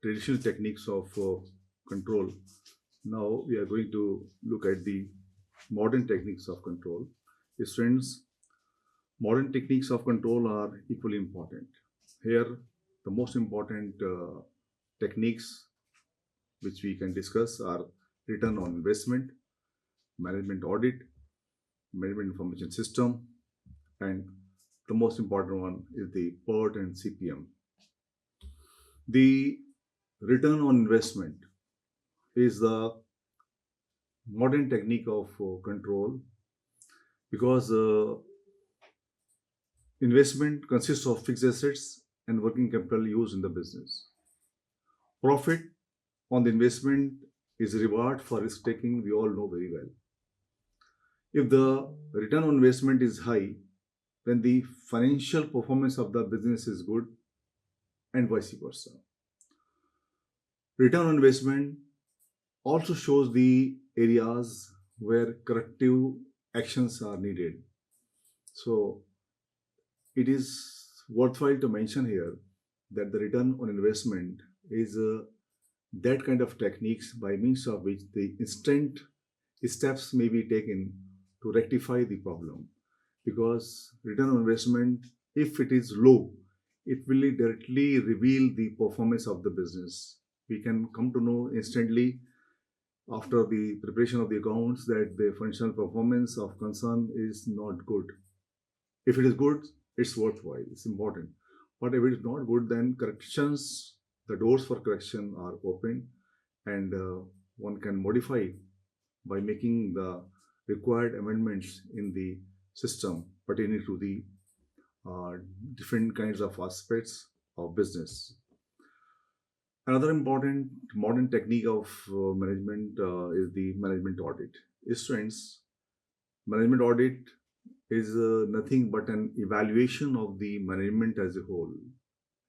traditional techniques of control. Now we are going to look at the modern techniques of control. Students, modern techniques of control are equally important. Here, the most important techniques which we can discuss are return on investment, management audit, management information system, and the most important one is the PERT and CPM. The return on investment is the modern technique of control because investment consists of fixed assets and working capital used in the business. Profit on the investment is reward for risk taking, we all know very well. If the return on investment is high, then the financial performance of the business is good and vice versa. Return on investment also shows the areas where corrective actions are needed. So it is worthwhile to mention here that the return on investment is that kind of techniques by means of which the instant steps may be taken to rectify the problem. Because return on investment, if it is low, it will directly reveal the performance of the business. We can come to know instantly after the preparation of the accounts that the financial performance of concern is not good. If it is good, it's worthwhile, it's important. But if it is not good, then corrections, the doors for correction are open, and one can modify by making the required amendments in the system pertaining to the different kinds of aspects of business. Another important modern technique of management is the management audit. Students, management audit is nothing but an evaluation of the management as a whole,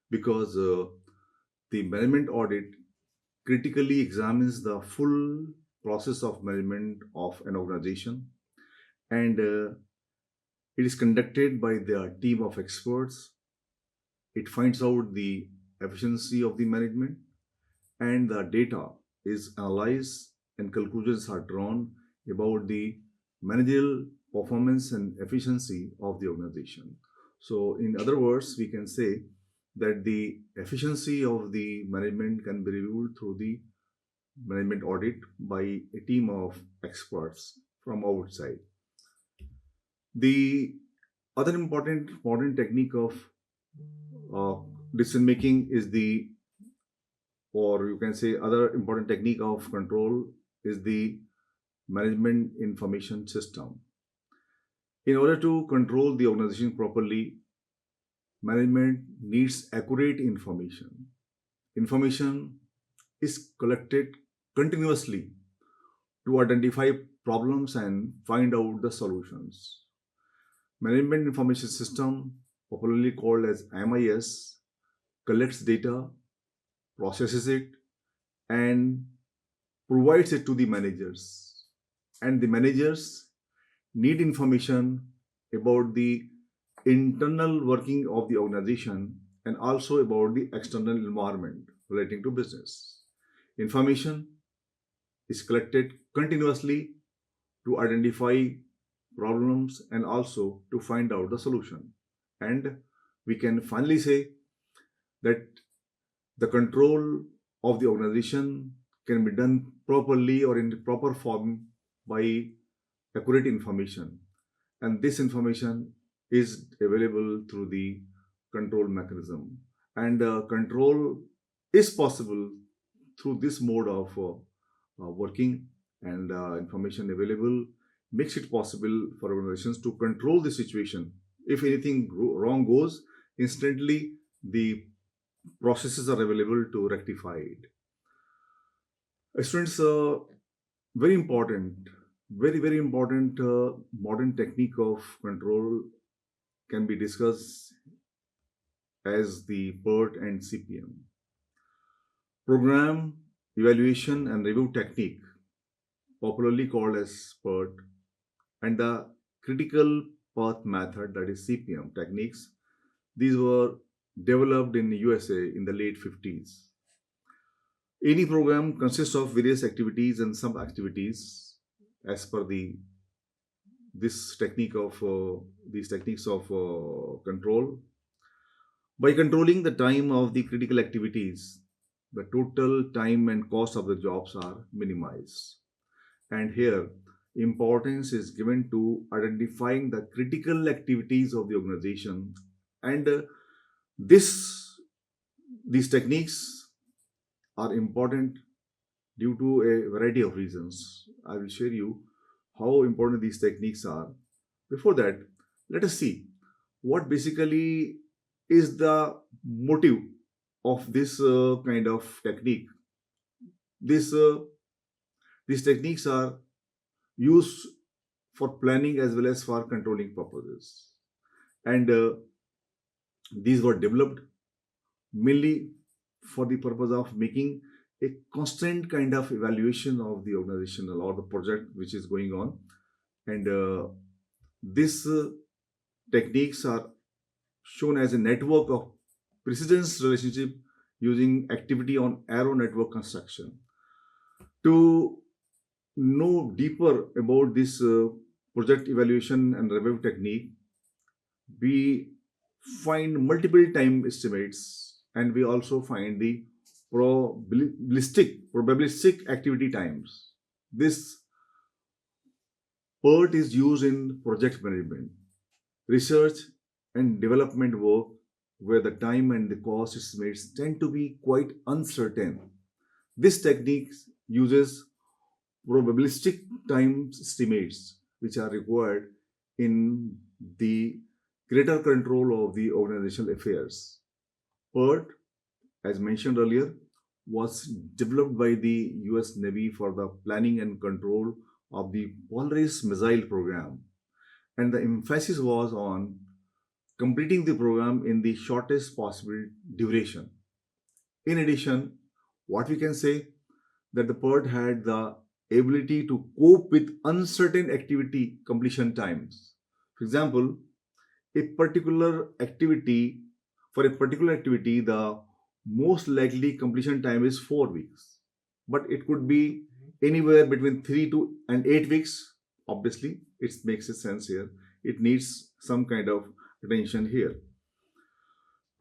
because the management audit critically examines the full process of management of an organization, and it is conducted by the team of experts. It finds out the efficiency of the management, and the data is analyzed and conclusions are drawn about the managerial performance and efficiency of the organization. So, in other words, we can say that the efficiency of the management can be reviewed through the management audit by a team of experts from outside. The other important modern technique of uh, decision making is the, or you can say, other important technique of control is the management information system. In order to control the organization properly, management needs accurate information. Information is collected continuously to identify problems and find out the solutions. Management information system, popularly called as MIS, collects data, processes it, and provides it to the managers. And the managers need information about the internal working of the organization and also about the external environment relating to business. Information is collected continuously to identify problems and also to find out the solution. And we can finally say that the control of the organization can be done properly or in the proper form by accurate information. And this information is available through the control mechanism. And control is possible through this mode of working, and information available makes it possible for organizations to control the situation. If anything wrong goes, instantly the processes are available to rectify it. Students, very important, very important modern technique of control can be discussed as the PERT and CPM. Program evaluation and review technique, popularly called as PERT, and the critical path method, that is CPM techniques. These were developed in USA in the late 50s. Any program consists of various activities and sub activities as per this technique of these techniques of control. By controlling the time of the critical activities, the total time and cost of the jobs are minimized. And here, importance is given to identifying the critical activities of the organization. And this these techniques are important due to a variety of reasons. I will share you how important these techniques are. Before that, let us see what basically is the motive of this kind of technique. This these techniques are used for planning as well as for controlling purposes, and these were developed mainly for the purpose of making a constant kind of evaluation of the organizational or the project which is going on. And these techniques are shown as a network of precedence relationship using activity on arrow network construction. To know deeper about this project evaluation and review technique, we find multiple time estimates, and we also find the probabilistic activity times. This PERT is used in project management, research and development work where the time and the cost estimates tend to be quite uncertain. This technique uses probabilistic time estimates which are required in the greater control of the organizational affairs. PERT, as mentioned earlier, was developed by the US Navy for the planning and control of the Polaris missile program, and the emphasis was on completing the program in the shortest possible duration. In addition, what we can say that the PERT had the ability to cope with uncertain activity completion times. For example, a particular activity for a particular activity, the most likely completion time is 4 weeks, but it could be anywhere between 3 to 8 weeks. Obviously, it makes a sense here. It needs some kind of attention here.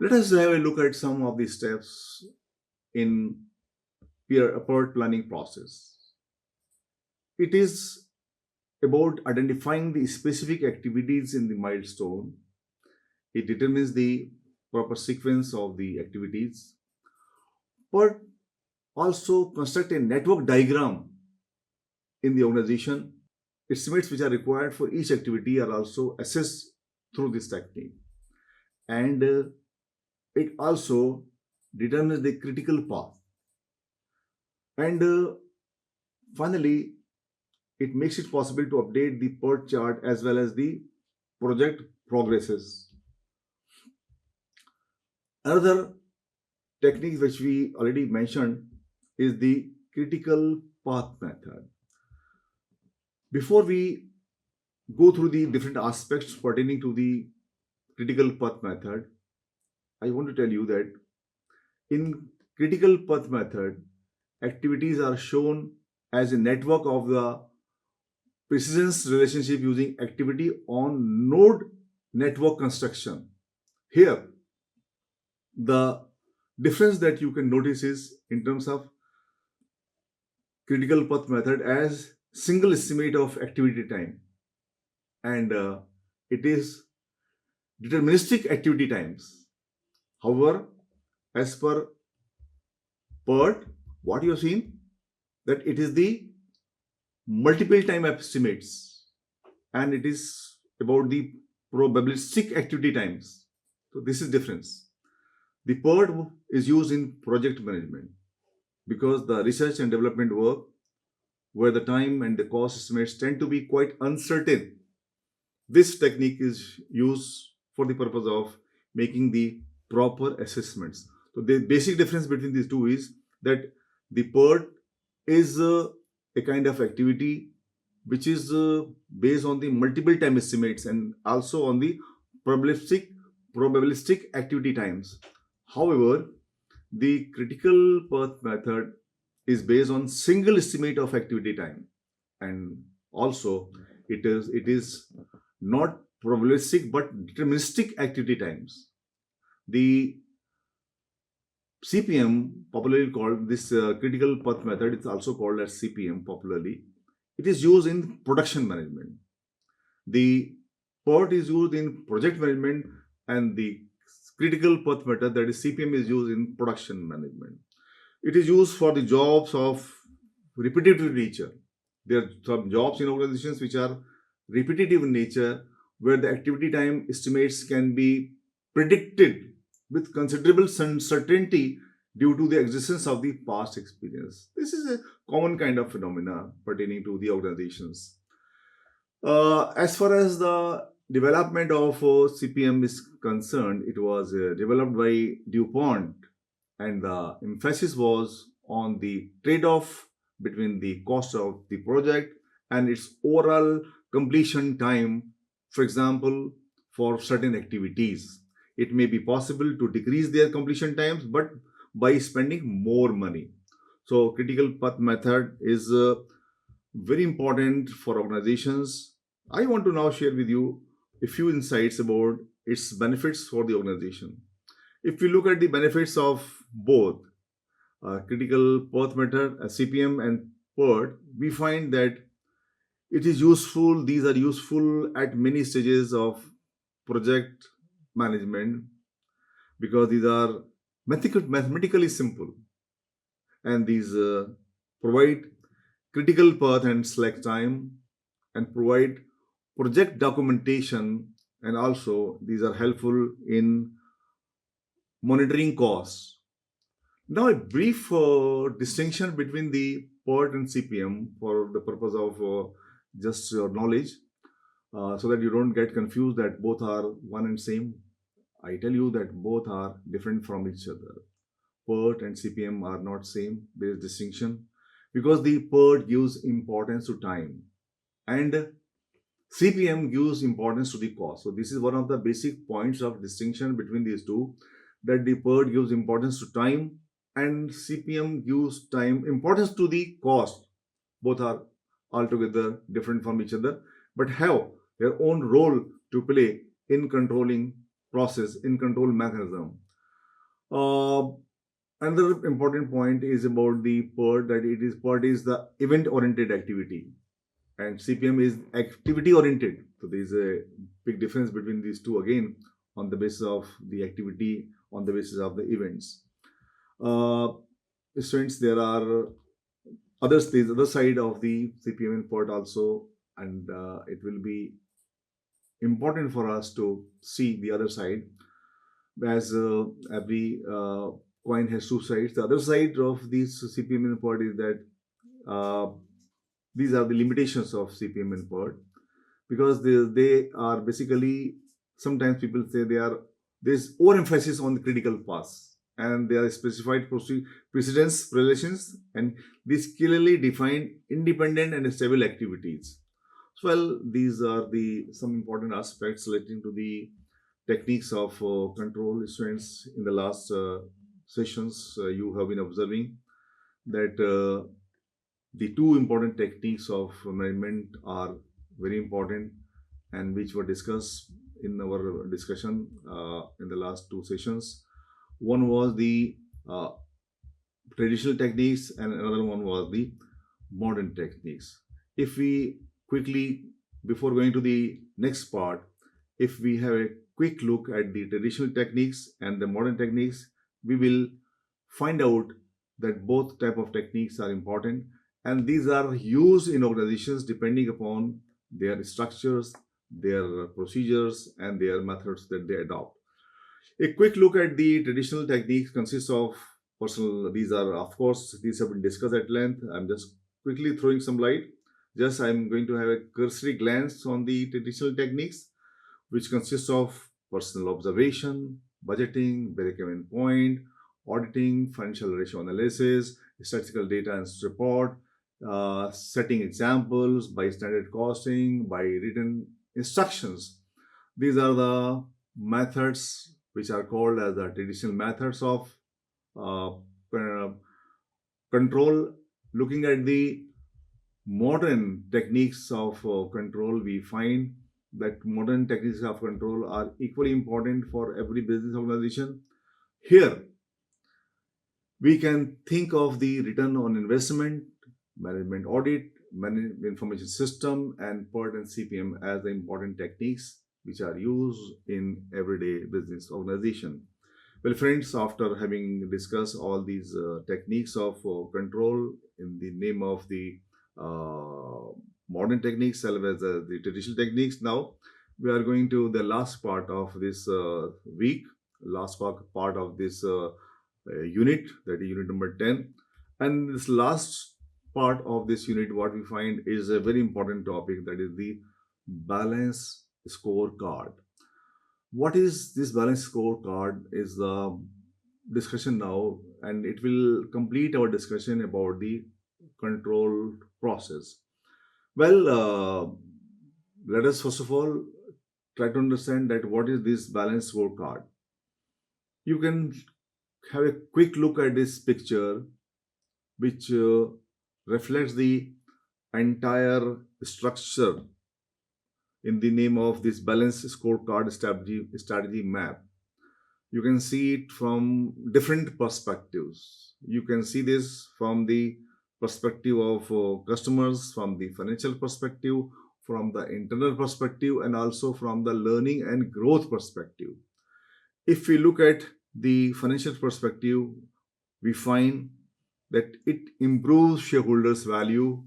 Let us have a look at some of the steps in peer PERT planning process. It is about identifying the specific activities in the milestone. It determines the proper sequence of the activities, but also construct a network diagram in the organization. Estimates which are required for each activity are also assessed through this technique, and it also determines the critical path, and finally it makes it possible to update the PERT chart as well as the project progresses. Another technique which we already mentioned is the critical path method. Before we go through the different aspects pertaining to the critical path method, I want to tell you that in critical path method, activities are shown as a network of the precedence relationship using activity on node network construction. Here, the difference that you can notice is in terms of critical path method as single estimate of activity time, and it is deterministic activity times. However, as per PERT, what you have seen that it is the multiple time estimates, and it is about the probabilistic activity times. So this is difference. The PERT is used in project management because the research and development work where the time and the cost estimates tend to be quite uncertain. This technique is used for the purpose of making the proper assessments. So the basic difference between these two is that the PERT is a kind of activity which is based on the multiple time estimates and also on the probabilistic activity times. However, the critical path method is based on single estimate of activity time, and also it is not probabilistic but deterministic activity times. The CPM, popularly called this critical path method, it's also called as CPM popularly. It is used in production management. The PERT is used in project management, and the critical path method, that is CPM, is used in production management. It is used for the jobs of repetitive nature. There are some jobs in organizations which are repetitive in nature, where the activity time estimates can be predicted with considerable certainty due to the existence of the past experience. This is a common kind of phenomena pertaining to the organizations. As far as the development of CPM is concerned, it was developed by DuPont, and the emphasis was on the trade-off between the cost of the project and its overall completion time. For example, for certain activities, it may be possible to decrease their completion times, but by spending more money. So critical path method is very important for organizations. I want to now share with you a few insights about its benefits for the organization. If we look at the benefits of both critical path method, CPM, and PERT, we find that it is useful. These are useful at many stages of project management because these are mathematically simple, and these provide critical path and slack time, and provide project documentation, and also these are helpful in monitoring costs. Now, a brief distinction between the PERT and CPM for the purpose of just your knowledge, so that you don't get confused that both are one and same. I tell you that both are different from each other. PERT and CPM are not same. There is distinction because the PERT gives importance to time, and CPM gives importance to the cost. So this is one of the basic points of distinction between these two, that the PERT gives importance to time and CPM gives time importance to the cost. Both are altogether different from each other, but have their own role to play in controlling process, in control mechanism. Uh, Another important point is about the PERT, that PERT is the event oriented activity, and CPM is activity oriented. So there is a big difference between these two again, on the basis of the activity, on the basis of the events. Uh, Students, there are others. The other side of the CPM and PERT also, and it will be important for us to see the other side, as every coin has two sides. The other side of this CPM and PERT is that uh, these are the limitations of CPM and PERT, because they are basically, sometimes people say there's overemphasis on the critical paths, and there are specified precedence relations, and these clearly define independent and stable activities. So, well, these are the some important aspects relating to the techniques of control. Students, in the last sessions, you have been observing that the two important techniques of management are very important, and which were discussed in our discussion in the last two sessions. One was the uh, traditional techniques, and another one was the modern techniques. If we quickly, before going to the next part, if we have a quick look at the traditional techniques and the modern techniques, we will find out that both type of techniques are important, and these are used in organizations depending upon their structures, their procedures, and their methods that they adopt. A quick look at the traditional techniques consists of personal. These are, of course, these have been discussed at length. I'm just quickly throwing some light. Just I'm going to have a cursory glance on the traditional techniques, which consists of personal observation, budgeting, break-even point, auditing, financial ratio analysis, statistical data and report, setting examples by standard costing, by written instructions. These are the methods which are called as the traditional methods of uh, uh, Control, looking at the modern techniques of control, we find that modern techniques of control are equally important for every business organization. Here, we can think of the return on investment, management audit, management information system, and PERT and CPM as the important techniques which are used in everyday business organization. Well, friends, after having discussed all these techniques of control in the name of the uh, modern techniques as well as the traditional techniques, now we are going to the last part of this week, last part of this unit, that is unit number 10. And this last part of this unit, what we find is a very important topic, that is the balance scorecard. What is this balance scorecard is the discussion now, and it will complete our discussion about the control process. Well, let us first of all try to understand that what is this balance scorecard. You can have a quick look at this picture, which reflects the entire structure in the name of this balance scorecard strategy map. You can see it from different perspectives. You can see this from the perspective of customers, from the financial perspective, from the internal perspective, and also from the learning and growth perspective. If we look at the financial perspective, we find that it improves shareholders' value,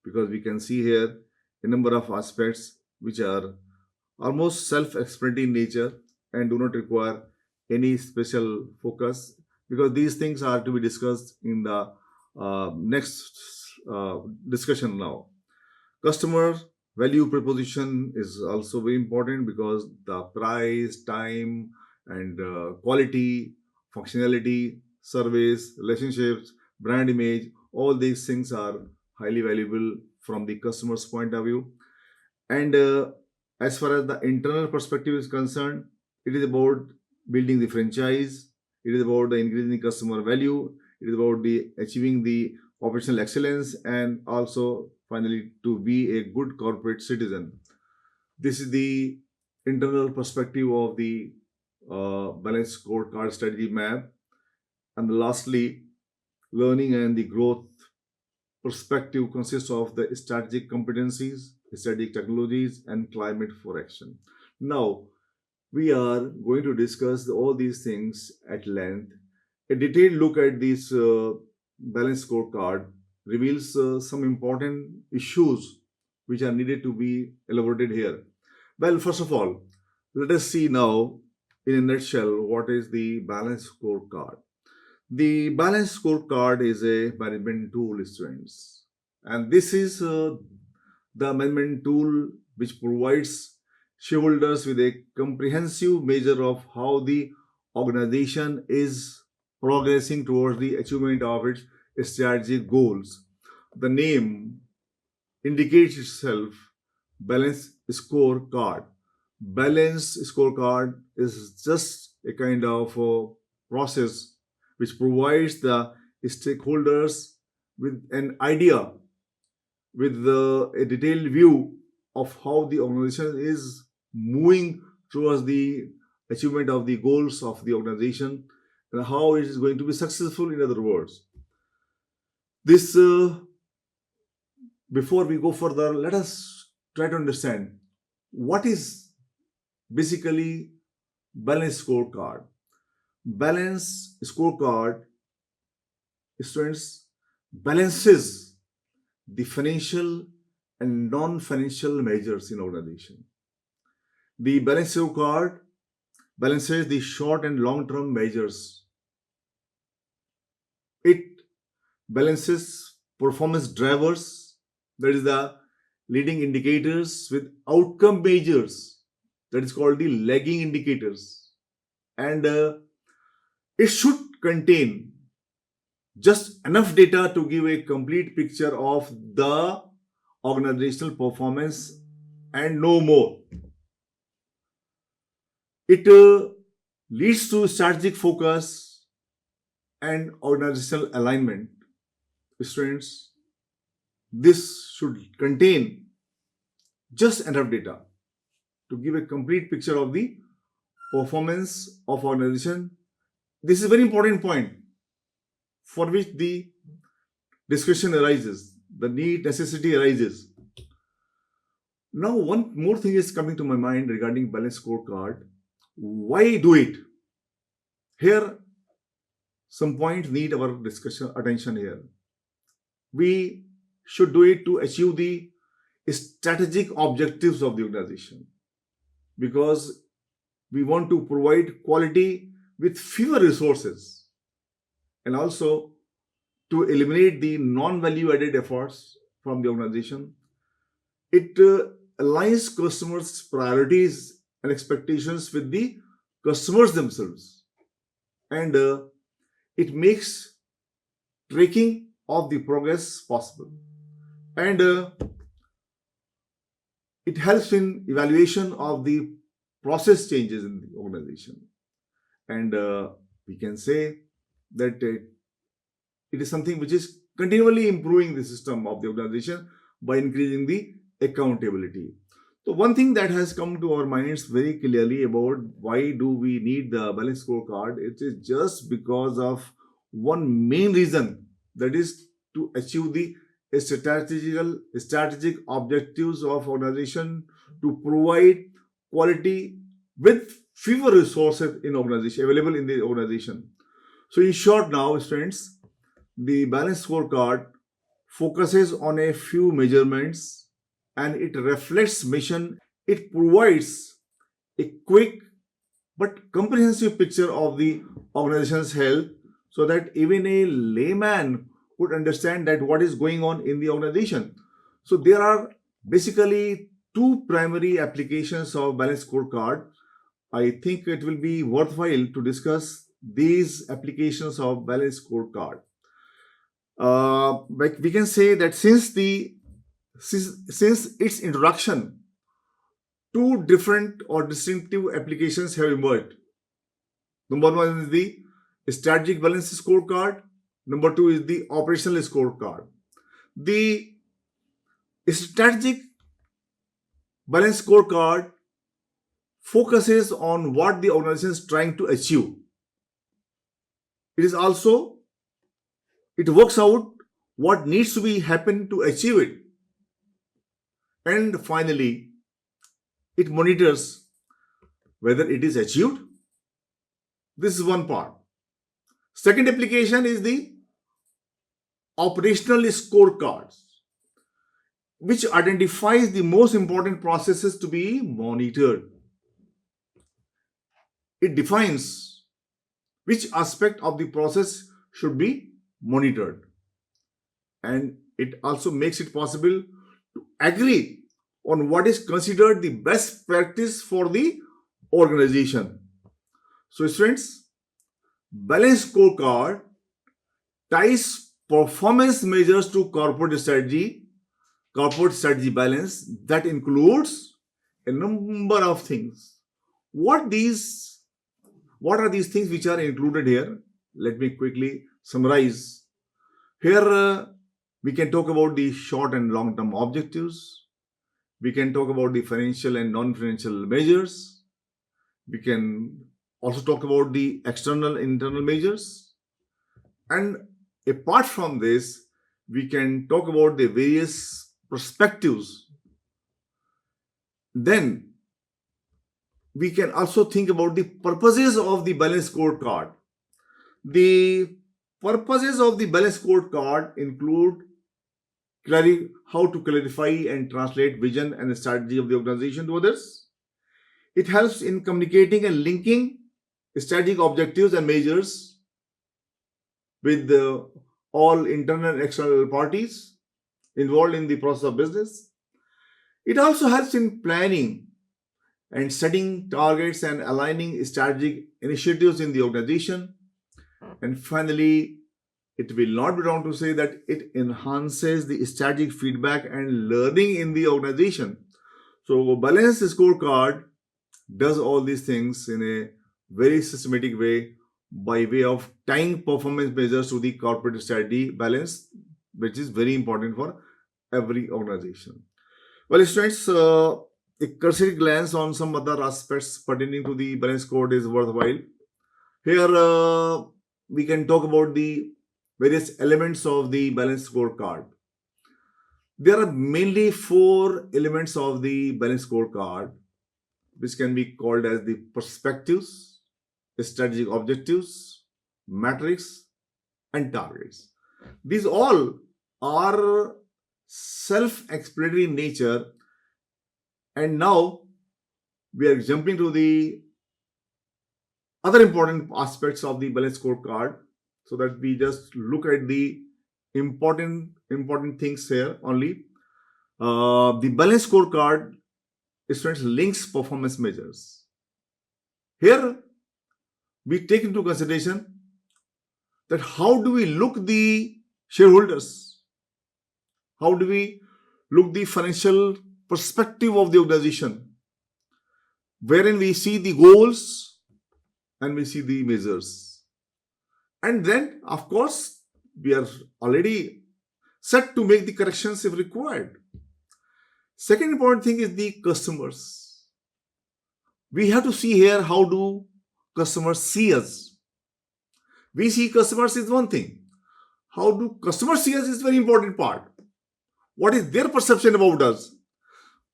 because we can see here a number of aspects which are almost self-explanatory in nature and do not require any special focus, because these things are to be discussed in the next discussion now. Customer value proposition is also very important, because the price, time, and quality, functionality, service, relationships, brand image, all these things are highly valuable from the customer's point of view. And as far as the internal perspective is concerned, it is about building the franchise, it is about the increasing customer value, it is about the achieving the operational excellence, and also finally to be a good corporate citizen. This is the internal perspective of the balanced scorecard strategy map. And lastly, learning and the growth perspective consists of the strategic competencies, strategic technologies, and climate for action. Now, we are going to discuss all these things at length. A detailed look at this balanced scorecard reveals some important issues which are needed to be elaborated here. Well, first of all, let us see now in a nutshell what is the balanced scorecard. The balanced scorecard is a management tool, students, and this is the management tool which provides shareholders with a comprehensive measure of how the organization is progressing towards the achievement of its strategic goals. The name indicates itself, balance scorecard. Balance scorecard is just a kind of process which provides the stakeholders with an idea, with a detailed view of how the organization is moving towards the achievement of the goals of the organization, and how it is going to be successful, in other words. This Before we go further, let us try to understand what is basically balance scorecard. Balance scorecard, students, balances the financial and non-financial measures in organization. The balance scorecard balances the short and long-term measures. It balances performance drivers, that is the leading indicators, with outcome measures, that is called the lagging indicators. And it should contain just enough data to give a complete picture of the organizational performance and no more. It leads to strategic focus and organizational alignment. students, this should contain just enough data to give a complete picture of the performance of organization. This is a very important point for which the discussion arises, the need, necessity arises. Now, one more thing is coming to my mind regarding balanced scorecard. Why do it? Here, some points need our discussion attention here. We should do it to achieve the strategic objectives of the organization, because we want to provide quality with fewer resources, and also to eliminate the non-value added efforts from the organization. It aligns customers' priorities and expectations with the customers themselves, and it makes tracking of the progress possible, and it helps in evaluation of the process changes in the organization, and we can say that it is something which is continually improving the system of the organization by increasing the accountability. So one thing that has come to our minds very clearly about why do we need the balanced scorecard, it is just because of one main reason, that is to achieve the strategic objectives of organization, to provide quality with fewer resources in organization available in the organization. So in short now, students, the balanced scorecard focuses on a few measurements and it reflects mission. It provides a quick but comprehensive picture of the organization's health, so that even a layman would understand that what is going on in the organization. So there are basically two primary applications of balanced scorecard. I think it will be worthwhile to discuss these applications of balanced scorecard. Like we can say that since its introduction, two different or distinctive applications have emerged. Number one is the strategic balance scorecard. Number two is the operational scorecard. The strategic balance scorecard focuses on what the organization is trying to achieve. It works out what needs to be happen to achieve it. And finally, it monitors whether it is achieved. This is one part. Second application is the operational scorecards, which identifies the most important processes to be monitored. It defines which aspect of the process should be monitored, and it also makes it possible to agree on what is considered the best practice for the organization. So students, balanced scorecard ties performance measures to corporate strategy balance that includes a number of things. What are these things which are included here? Let me quickly summarize. Here we can talk about the short and long term objectives. We can talk about the financial and non-financial measures. We can also talk about the external internal measures. And apart from this, we can talk about the various perspectives. Then we can also think about the purposes of the balanced scorecard. The purposes of the balanced scorecard include how to clarify and translate vision and strategy of the organization to others. It helps in communicating and linking strategic objectives and measures with all internal and external parties involved in the process of business. It also helps in planning and setting targets and aligning strategic initiatives in the organization. And finally, it will not be wrong to say that it enhances the strategic feedback and learning in the organization. So, balanced scorecard does all these things in a very systematic way by way of tying performance measures to the corporate strategy balance which is very important for every organization. Well, students, a cursory glance on some other aspects pertaining to the balance code is worthwhile. Here, we can talk about the various elements of the balance scorecard. There are mainly 4 elements of the balance scorecard, which can be called as the perspectives, strategic objectives, metrics, and targets. These all are self-explanatory in nature, and now we are jumping to the other important aspects of the balance scorecard, so that we just look at the important things here only. The balance scorecard, students, links performance measures. Here we take into consideration that how do we look the shareholders, how do we look the financial perspective of the organization, wherein we see the goals and we see the measures. And then, of course, we are already set to make the corrections if required. Second important thing is the customers. We have to see here how do customers see us. We see customers is one thing. How do customers see us is very important part. What is their perception about us?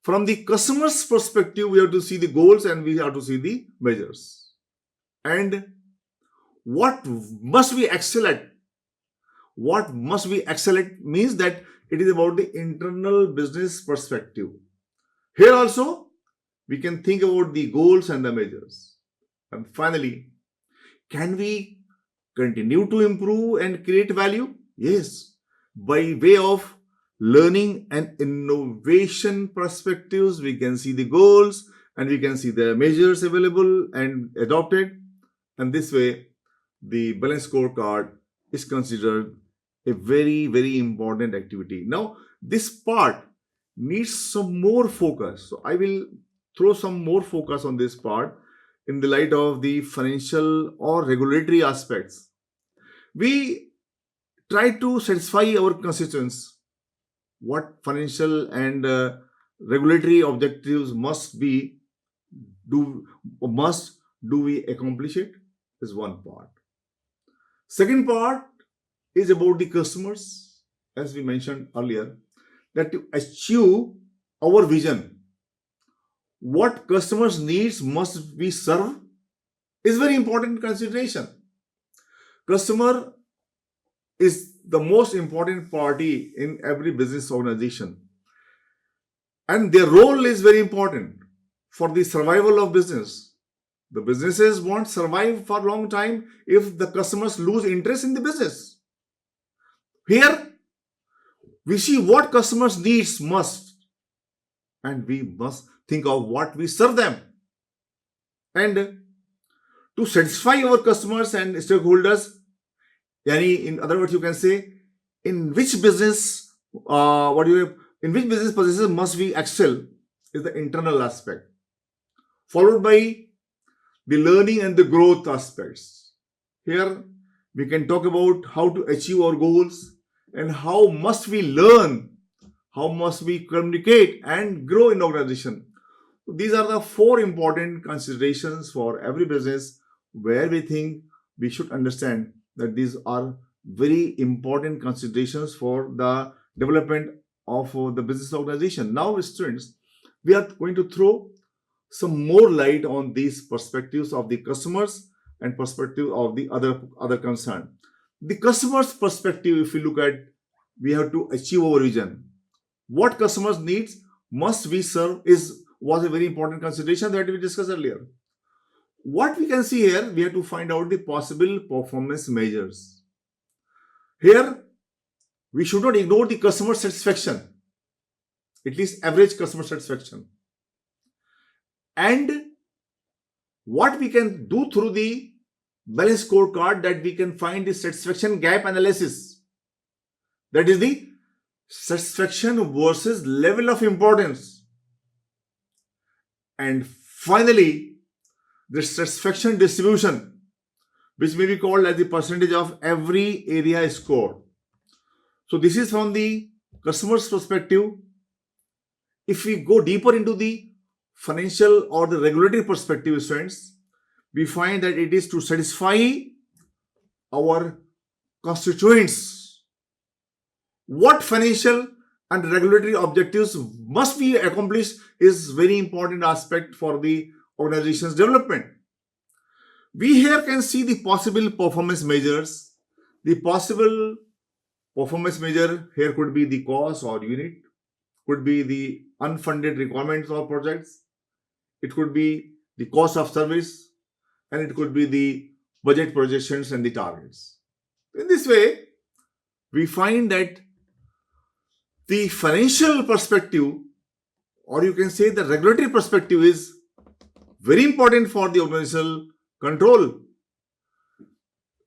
From the customer's perspective, we have to see the goals and we have to see the measures. And what must we excel at? What must we excel at means that it is about the internal business perspective. Here also, we can think about the goals and the measures. And finally, can we continue to improve and create value? Yes, by way of learning and innovation perspectives, we can see the goals and we can see the measures available and adopted. And this way, the balance scorecard is considered a very, very important activity. Now, this part needs some more focus. So I will throw some more focus on this part in the light of the financial or regulatory aspects. We try to satisfy our constituents what financial and regulatory objectives must do we accomplish it is one part. Second part is about the customers, as we mentioned earlier, that to achieve our vision, what customers' needs must we serve is very important consideration. Customer is the most important party in every business organization, and their role is very important for the survival of business. The businesses won't survive for a long time if the customers lose interest in the business. Here, we see what customers' needs must, and we must think of what we serve them. And to satisfy our customers and stakeholders, in other words, you can say, in which business processes must we excel is the internal aspect, followed by the learning and the growth aspects. Here, we can talk about how to achieve our goals and how must we learn, how must we communicate and grow in organization. These are the 4 important considerations for every business where we think we should understand that these are very important considerations for the development of the business organization. Now, students, we are going to throw some more light on these perspectives of the customers and perspective of the other concern. The customer's perspective, if you look at, we have to achieve our vision. What customers' needs must we serve was a very important consideration that we discussed earlier. What we can see here, we have to find out the possible performance measures. Here, we should not ignore the customer satisfaction, at least average customer satisfaction. And what we can do through the balance scorecard, that we can find the satisfaction gap analysis. That is the satisfaction versus level of importance. And finally, the satisfaction distribution, which may be called as the percentage of every area scored. So this is from the customer's perspective. If we go deeper into the financial or the regulatory perspective, students, we find that it is to satisfy our constituents. What financial and regulatory objectives must be accomplished is very important aspect for the organization's development. We here can see the possible performance measures. The possible performance measure here could be the cost or unit, could be the unfunded requirements or projects, it could be the cost of service, and it could be the budget projections and the targets. In this way, we find that the financial perspective, or you can say the regulatory perspective, is very important for the organizational control.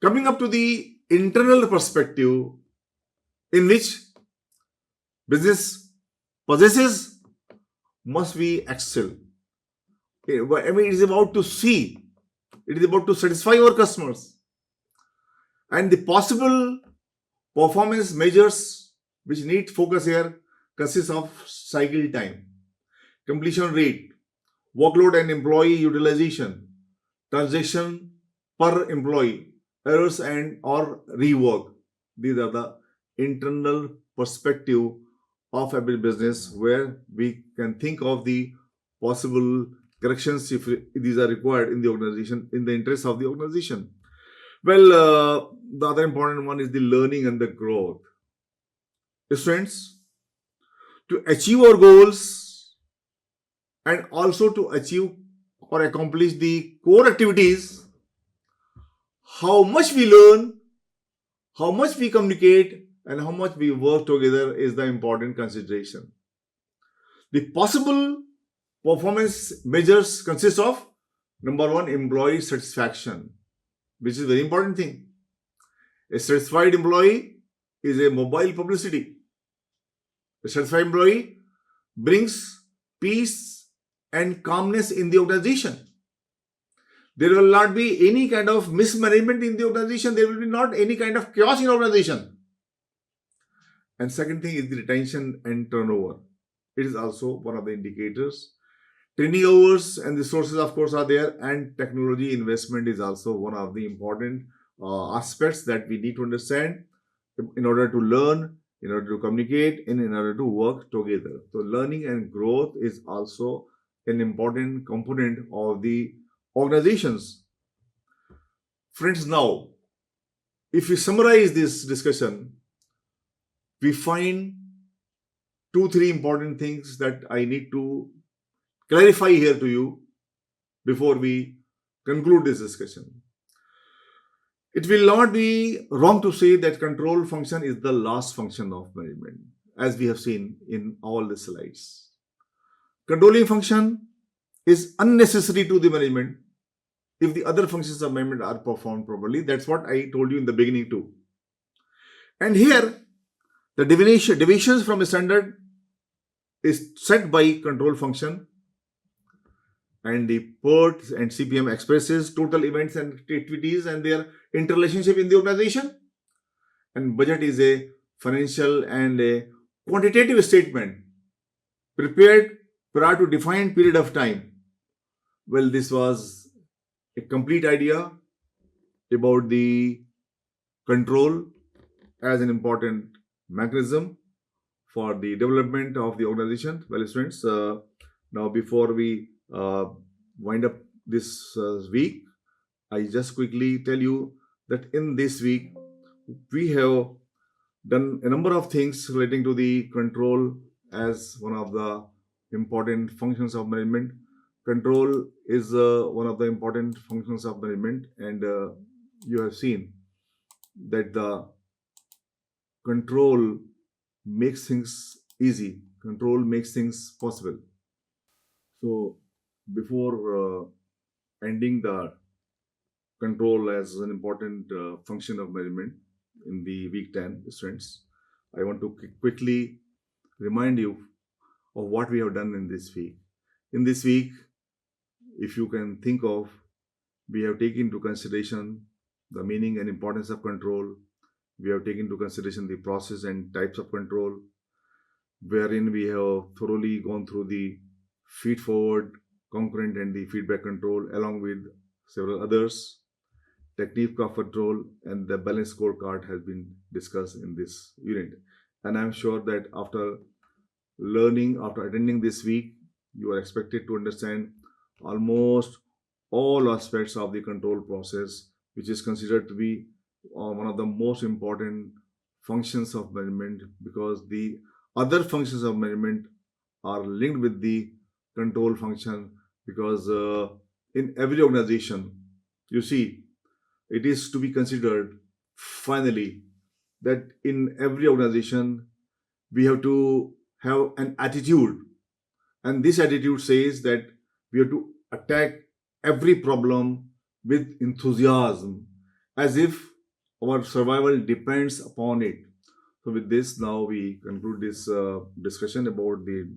Coming up to the internal perspective, in which business possesses must be excel. I mean, it is about to see, it is about to satisfy our customers. And the possible performance measures which need focus here consists of cycle time, completion rate, workload and employee utilization, transaction per employee, errors and or rework. These are the internal perspective of every business where we can think of the possible corrections if these are required in the organization, in the interest of the organization. Well, the other important one is the learning and the growth. Students, to achieve our goals and also to achieve or accomplish the core activities, how much we learn, how much we communicate, and how much we work together is the important consideration. The possible performance measures consist of number one, employee satisfaction, which is a very important thing. A satisfied employee is a mobile publicity. A satisfied employee brings peace and calmness in the organization. There will not be any kind of mismanagement in the organization. There will be not any kind of chaos in the organization. And second thing is the retention and turnover. It is also one of the indicators. Training hours and resources, of course, are there, and technology investment is also one of the important aspects that we need to understand in order to learn, in order to communicate, and in order to work together. So learning and growth is also an important component of the organizations. Friends, now, if we summarize this discussion, we find 2-3 important things that I need to clarify here to you before we conclude this discussion. It will not be wrong to say that control function is the last function of management, as we have seen in all the slides. Controlling function is unnecessary to the management if the other functions of management are performed properly. That's what I told you in the beginning too. And here, the deviations from a standard is set by control function, and the PERT and CPM expresses total events and activities and their interrelationship in the organization. And budget is a financial and a quantitative statement prepared prior to defined period of time. Well, this was a complete idea about the control as an important mechanism for the development of the organization. Well, students, now before we wind up this week, I just quickly tell you that in this week we have done a number of things relating to the control as one of the important functions of management. Control is one of the important functions of management, and you have seen that the control makes things easy, control makes things possible. So before ending the control as an important function of management in the week 10, students, I want to quickly remind you of what we have done in this week. In this week, if you can think of, we have taken into consideration the meaning and importance of control. We have taken into consideration the process and types of control, wherein we have thoroughly gone through the feed forward, concurrent, and the feedback control, along with several others. Technique of control and the balance scorecard has been discussed in this unit. And I'm sure that after learning, after attending this week, you are expected to understand almost all aspects of the control process, which is considered to be one of the most important functions of management, because the other functions of management are linked with the control function. Because in every organization, you see, it is to be considered finally that in every organization we have to have an attitude, and this attitude says that we have to attack every problem with enthusiasm, as if our survival depends upon it. So with this, now we conclude this discussion about the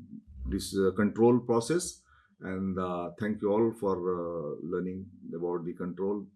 this control process, and thank you all for learning about the control